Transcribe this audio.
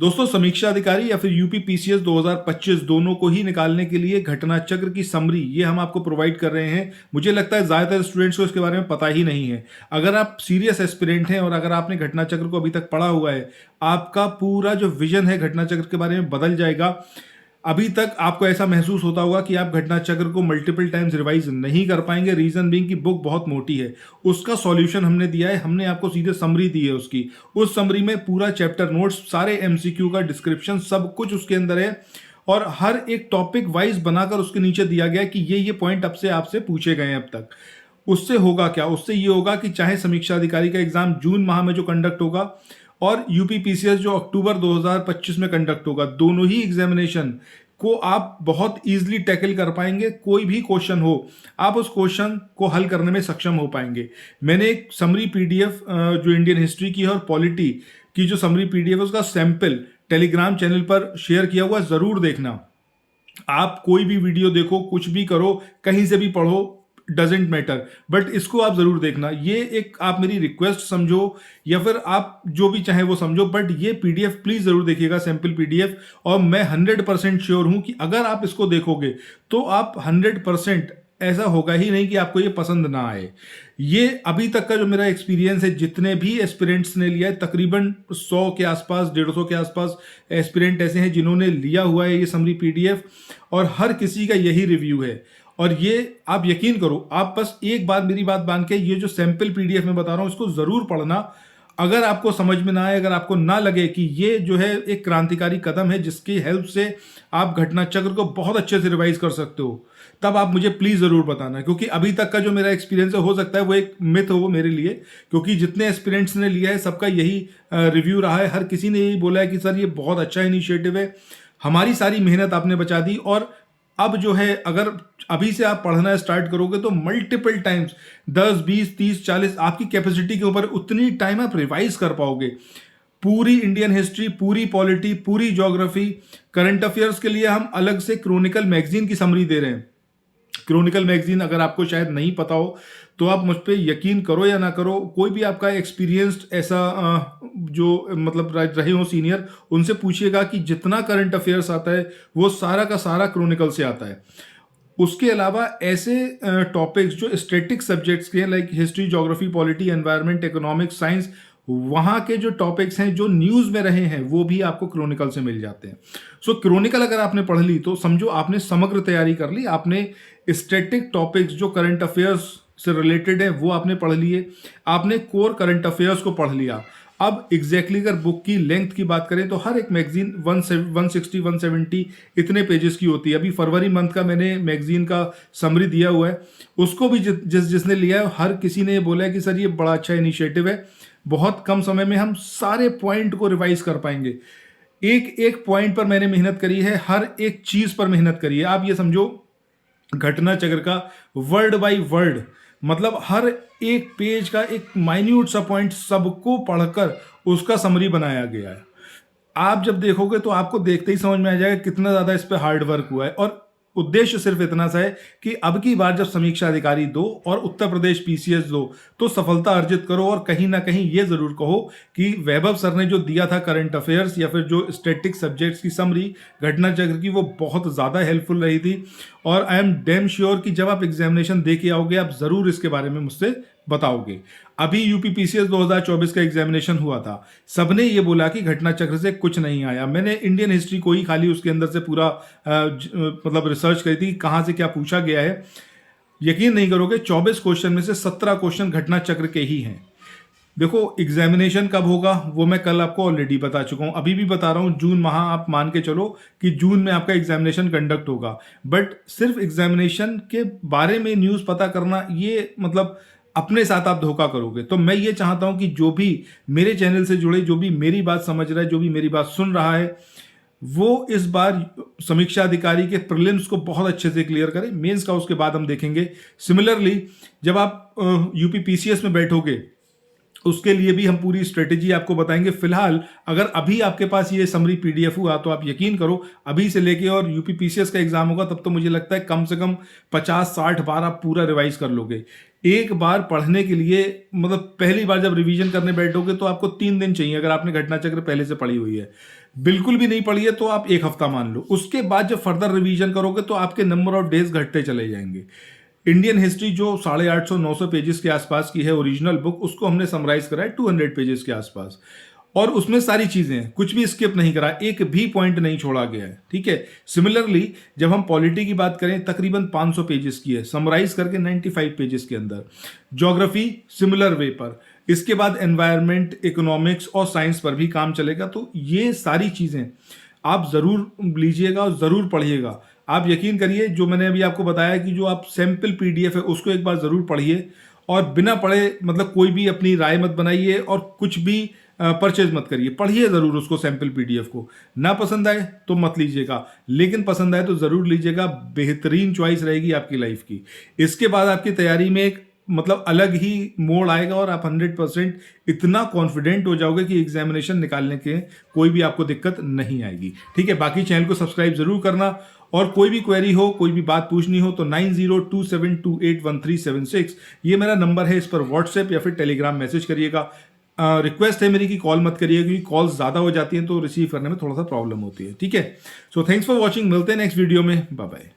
दोस्तों, समीक्षा अधिकारी या फिर यूपी पीसीएस 2025 दोनों को ही निकालने के लिए घटना चक्र की समरी ये हम आपको प्रोवाइड कर रहे हैं। मुझे लगता है ज़्यादातर स्टूडेंट्स को इसके बारे में पता ही नहीं है। अगर आप सीरियस एस्पिरेंट हैं और अगर आपने घटना चक्र को अभी तक पढ़ा हुआ है, आपका पूरा जो विजन है घटना चक्र के बारे में बदल जाएगा। अभी तक आपको ऐसा महसूस होता होगा कि आप घटना चक्र को मल्टीपल टाइम्स रिवाइज नहीं कर पाएंगे, रीजन बीइंग कि बुक बहुत मोटी है। उसका सॉल्यूशन हमने दिया है, हमने आपको सीधे समरी दी है उसकी। उस समरी में पूरा चैप्टर नोट्स, सारे एमसीक्यू का डिस्क्रिप्शन, सब कुछ उसके अंदर है और हर एक टॉपिक वाइज बनाकर उसके नीचे दिया गया है कि ये पॉइंट अब से आपसे पूछे गए हैं अब तक। उससे होगा क्या? उससे ये होगा कि चाहे समीक्षा अधिकारी का एग्जाम जून माह में जो कंडक्ट होगा और यूपी पीसीएस जो अक्टूबर 2025 में कंडक्ट होगा, दोनों ही एग्जामिनेशन को आप बहुत इजीली टैकल कर पाएंगे। कोई भी क्वेश्चन हो, आप उस क्वेश्चन को हल करने में सक्षम हो पाएंगे। मैंने एक समरी पीडीएफ जो इंडियन हिस्ट्री की है और पॉलिटी की जो समरी पीडीएफ है उसका सैंपल टेलीग्राम चैनल पर शेयर किया हुआ, जरूर देखना। आप कोई भी वीडियो देखो, कुछ भी करो, कहीं से भी पढ़ो, डजेंट मैटर, बट इसको आप जरूर देखना। ये एक आप मेरी रिक्वेस्ट समझो या फिर आप जो भी चाहे वो समझो, बट ये पीडीएफ प्लीज जरूर देखिएगा, सैंपल पीडीएफ। और मैं 100% श्योर हूं कि अगर आप इसको देखोगे तो आप 100% ऐसा होगा ही नहीं कि आपको ये पसंद ना आए। ये अभी तक का जो मेरा एक्सपीरियंस है, जितने भी एस्पिरेंट्स ने लिया है, तकरीबन 100 के आसपास, 150 के आसपास एस्पिरेंट ऐसे हैं जिन्होंने लिया हुआ है ये समरी पीडीएफ, और हर किसी का यही रिव्यू है। और ये आप यकीन करो, आप बस एक बार मेरी बात मान के ये जो सैंपल पीडीएफ में बता रहा हूं इसको जरूर पढ़ना। अगर आपको समझ में ना आए, अगर आपको ना लगे कि ये जो है एक क्रांतिकारी कदम है जिसकी हेल्प से आप घटना चक्र को बहुत अच्छे से रिवाइज कर सकते हो, तब आप मुझे प्लीज जरूर बताना। क्योंकि अभी तक का जो मेरा एक्सपीरियंस है, हो सकता है वो एक मिथ हो वो मेरे लिए, क्योंकि जितने एस्पिरेंट्स ने लिया है सबका यही रिव्यू रहा है। हर किसी ने यही बोला है कि सर ये बहुत अच्छा इनिशिएटिव है, हमारी सारी मेहनत आपने बचा दी। और अब जो है, अगर अभी से आप पढ़ना स्टार्ट करोगे तो मल्टीपल टाइम्स 10, 20, 30, 40 आपकी कैपेसिटी के ऊपर उतनी टाइम आप रिवाइज कर पाओगे। पूरी इंडियन हिस्ट्री, पूरी पॉलिटी, पूरी ज्योग्राफी, करंट अफेयर्स के लिए हम अलग से क्रॉनिकल मैगजीन की समरी दे रहे हैं। क्रॉनिकल मैगजीन अगर आपको शायद नहीं पता हो तो आप मुझ पर यकीन करो या ना करो, कोई भी आपका एक्सपीरियंस्ड ऐसा जो मतलब रहे हो सीनियर, उनसे पूछिएगा कि जितना करंट अफेयर्स आता है वो सारा का सारा क्रॉनिकल से आता है। उसके अलावा ऐसे टॉपिक्स जो स्टैटिक सब्जेक्ट्स के हैं, like history, geography, polity, environment, economics, science, वहाँ के जो टॉपिक्स हैं जो न्यूज़ में रहे हैं वो भी आपको क्रॉनिकल से मिल जाते हैं। सो क्रॉनिकल अगर आपने पढ़ ली तो समझो आपने समग्र तैयारी कर ली। आपने स्टैटिक टॉपिक्स जो करंट अफेयर्स से रिलेटेड है वो आपने पढ़ लिए, आपने कोर करंट अफेयर्स को पढ़ लिया। अब एग्जैक्टली अगर बुक की लेंथ की बात करें तो हर एक मैगजीन 160, 170 इतने पेजेस की होती है। अभी फरवरी मंथ का मैंने मैगजीन का समरी दिया हुआ है, उसको भी जिसने लिया है हर किसी ने ये बोला है कि सर ये बड़ा अच्छा इनिशिएटिव है, बहुत कम समय में हम सारे पॉइंट को रिवाइज कर पाएंगे। एक एक पॉइंट पर मैंने मेहनत करी है, हर एक चीज पर मेहनत करी है। आप ये समझो घटना चक्र का वर्ड बाय वर्ड, मतलब हर एक पेज का एक माइन्यूट सा पॉइंट सबको पढ़कर उसका समरी बनाया गया है। आप जब देखोगे तो आपको देखते ही समझ में आ जाएगा कितना ज्यादा इस पे हार्ड वर्क हुआ है। और उद्देश्य सिर्फ इतना सा है कि अब की बार जब समीक्षा अधिकारी दो और उत्तर प्रदेश पीसीएस दो तो सफलता अर्जित करो और कहीं ना कहीं ये जरूर कहो कि वैभव सर ने जो दिया था करंट अफेयर्स या फिर जो स्टैटिक सब्जेक्ट्स की समरी घटना चक्र की, वो बहुत ज़्यादा हेल्पफुल रही थी। और आई एम डैम श्योर कि जब आप एग्जामिनेशन दे के आओगे आप ज़रूर इसके बारे में मुझसे बताओगे। अभी यूपी पीसीएस 2024 का एग्जामिनेशन हुआ था, सबने ये बोला कि घटना चक्र से कुछ नहीं आया। मैंने इंडियन हिस्ट्री को ही खाली उसके अंदर से पूरा मतलब रिसर्च करी थी कहाँ से क्या पूछा गया है। यकीन नहीं करोगे 24 क्वेश्चन में से 17 क्वेश्चन घटना चक्र के ही हैं। देखो एग्जामिनेशन कब होगा वो मैं कल आपको ऑलरेडी बता चुका हूँ, अभी भी बता रहा हूँ, जून माह आप मान के चलो कि जून में आपका एग्जामिनेशन कंडक्ट होगा। बट सिर्फ एग्जामिनेशन के बारे में न्यूज़ पता करना, ये मतलब अपने साथ आप धोखा करोगे। तो मैं ये चाहता हूं कि जो भी मेरे चैनल से जुड़े, जो भी मेरी बात समझ रहा है, जो भी मेरी बात सुन रहा है, वो इस बार समीक्षा अधिकारी के प्रीलिम्स को बहुत अच्छे से क्लियर करें। मेंस का उसके बाद हम देखेंगे। सिमिलरली जब आप यूपी पीसीएस में बैठोगे उसके लिए भी हम पूरी स्ट्रेटेजी आपको बताएंगे। फिलहाल अगर अभी आपके पास ये समरी पीडीएफ हुआ तो आप यकीन करो अभी से लेके और यूपी पीसीएस का एग्जाम होगा तब तो मुझे लगता है कम से कम 50-60 बार आप पूरा रिवाइज कर लोगे। एक बार पढ़ने के लिए, मतलब पहली बार जब रिवीजन करने बैठोगे तो आपको 3 दिन चाहिए अगर आपने घटना चक्र पहले से पढ़ी हुई है। बिल्कुल भी नहीं पढ़ी है तो आप एक हफ्ता मान लो। उसके बाद जब फर्दर रिवीजन करोगे तो आपके नंबर ऑफ डेज घटते चले जाएंगे। इंडियन हिस्ट्री जो 850-900 पेजेस के आसपास की है ओरिजिनल बुक, उसको हमने समराइज करा है 200 पेजेस के आसपास, और उसमें सारी चीजें हैं, कुछ भी स्किप नहीं करा, एक भी पॉइंट नहीं छोड़ा गया है, ठीक है। सिमिलरली जब हम पॉलिटी की बात करें, तकरीबन 500 पेजेस की है, समराइज करके 95 पेजेस के अंदर। ज्योग्राफी सिमिलर वे पर, इसके बाद एनवायरनमेंट, इकोनॉमिक्स और साइंस पर भी काम चलेगा। तो ये सारी चीजें आप जरूर लीजिएगा और जरूर पढ़िएगा। आप यकीन करिए, जो मैंने अभी आपको बताया कि जो आप सैंपल पीडीएफ है उसको एक बार जरूर पढ़िए, और बिना पढ़े मतलब कोई भी अपनी राय मत बनाइए और कुछ भी परचेज मत करिए, पढ़िए जरूर उसको सैंपल पीडीएफ को। ना पसंद आए तो मत लीजिएगा, लेकिन पसंद आए तो जरूर लीजिएगा, बेहतरीन चॉइस रहेगी आपकी लाइफ की। इसके बाद आपकी तैयारी में एक मतलब अलग ही मोड़ आएगा और आप 100% इतना कॉन्फिडेंट हो जाओगे कि एग्जामिनेशन निकालने के कोई भी आपको दिक्कत नहीं आएगी, ठीक है। बाकी चैनल को सब्सक्राइब जरूर करना, और कोई भी क्वेरी हो, कोई भी बात पूछनी हो तो 9027281376 ये मेरा नंबर है, इस पर व्हाट्सएप या फिर टेलीग्राम मैसेज करिएगा। रिक्वेस्ट है मेरी कि कॉल मत करिए, क्योंकि कॉल्स ज़्यादा हो जाती हैं तो रिसीव करने में थोड़ा सा प्रॉब्लम होती है, ठीक है। सो थैंक्स फॉर वॉचिंग, मिलते हैं नेक्स्ट वीडियो में, बाय बाय।